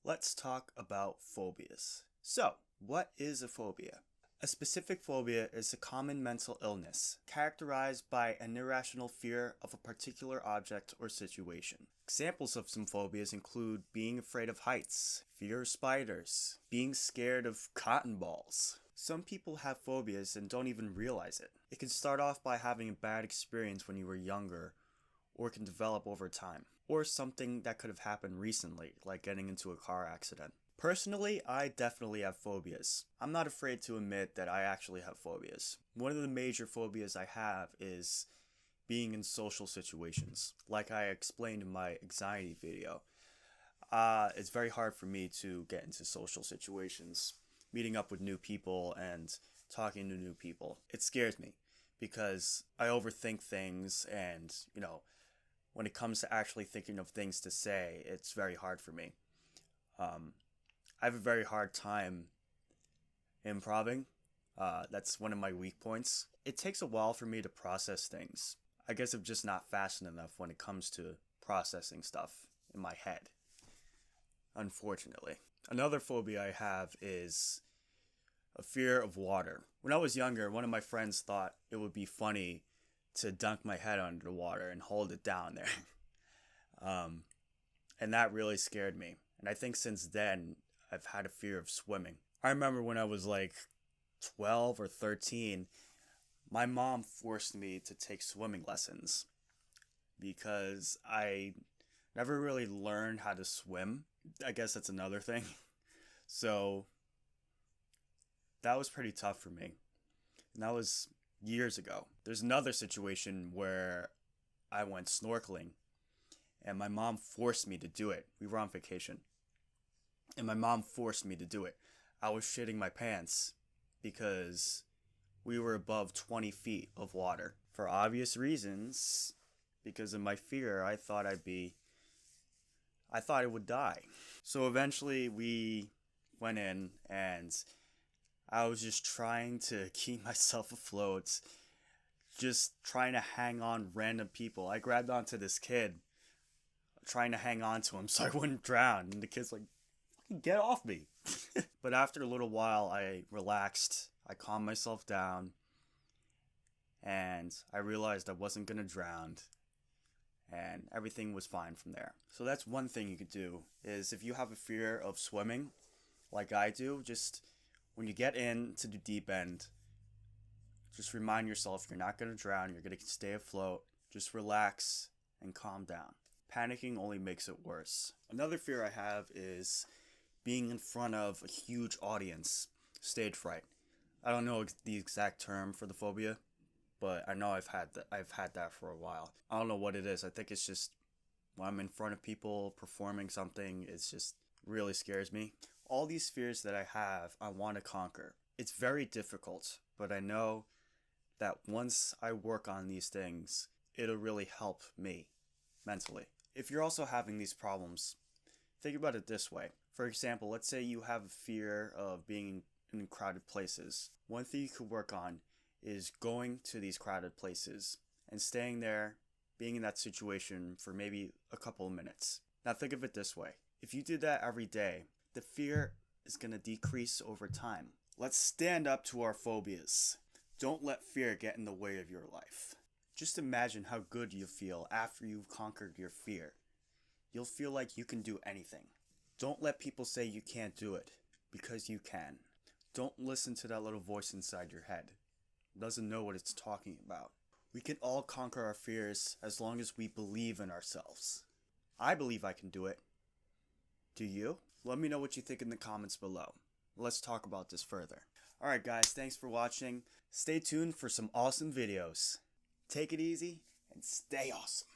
Let's talk about phobias. So, what is a phobia? A specific phobia is a common mental illness characterized by an irrational fear of a particular object or situation. Examples of some phobias include being afraid of heights, fear of spiders, being scared of cotton balls. Some people have phobias and don't even realize it. It can start off by having a bad experience when you were younger, or can develop over time, or something that could have happened recently, like getting into a car accident. Personally, I definitely have phobias. I'm not afraid to admit that I actually have phobias. One of the major phobias I have is being in social situations. Like I explained in my anxiety video, it's very hard for me to get into social situations, meeting up with new people and talking to new people. It scares me because I overthink things, and when it comes to actually thinking of things to say, it's very hard for me. I have a very hard time improving. That's one of my weak points. It takes a while for me to process things. I guess I'm just not fast enough when it comes to processing stuff in my head, unfortunately. Another phobia I have is a fear of water. When I was younger, one of my friends thought it would be funny to dunk my head under the water and hold it down there. And that really scared me. And I think since then, I've had a fear of swimming. I remember when I was like 12 or 13, my mom forced me to take swimming lessons because I never really learned how to swim. I guess that's another thing. So that was pretty tough for me. And that was years ago. There's another situation where I went snorkeling and my mom forced me to do it. We were on vacation and my mom forced me to do it. I was shitting my pants because we were above 20 feet of water. For obvious reasons, because of my fear, I thought I would die. So eventually we went in and I was just trying to keep myself afloat, just trying to hang on random people. I grabbed onto this kid, trying to hang on to him so I wouldn't drown. And the kid's like, get off me. But after a little while, I relaxed. I calmed myself down. And I realized I wasn't going to drown. And everything was fine from there. So that's one thing you could do, is if you have a fear of swimming, like I do, just when you get into the deep end, just remind yourself you're not going to drown, you're going to stay afloat. Just relax and calm down. Panicking only makes it worse. Another fear I have is being in front of a huge audience, stage fright. I don't know the exact term for the phobia, but I know I've had that for a while. I don't know what it is. I think it's just when I'm in front of people performing something, it's just really scares me. All these fears that I have, I want to conquer. It's very difficult, but I know that once I work on these things, it'll really help me mentally. If you're also having these problems, think about it this way. For example, let's say you have a fear of being in crowded places. One thing you could work on is going to these crowded places and staying there, being in that situation for maybe a couple of minutes. Now think of it this way. If you do that every day, the fear is going to decrease over time. Let's stand up to our phobias. Don't let fear get in the way of your life. Just imagine how good you feel after you've conquered your fear. You'll feel like you can do anything. Don't let people say you can't do it, because you can. Don't listen to that little voice inside your head. It doesn't know what it's talking about. We can all conquer our fears as long as we believe in ourselves. I believe I can do it. Do you? Let me know what you think in the comments below. Let's talk about this further. Alright guys, thanks for watching. Stay tuned for some awesome videos. Take it easy and stay awesome.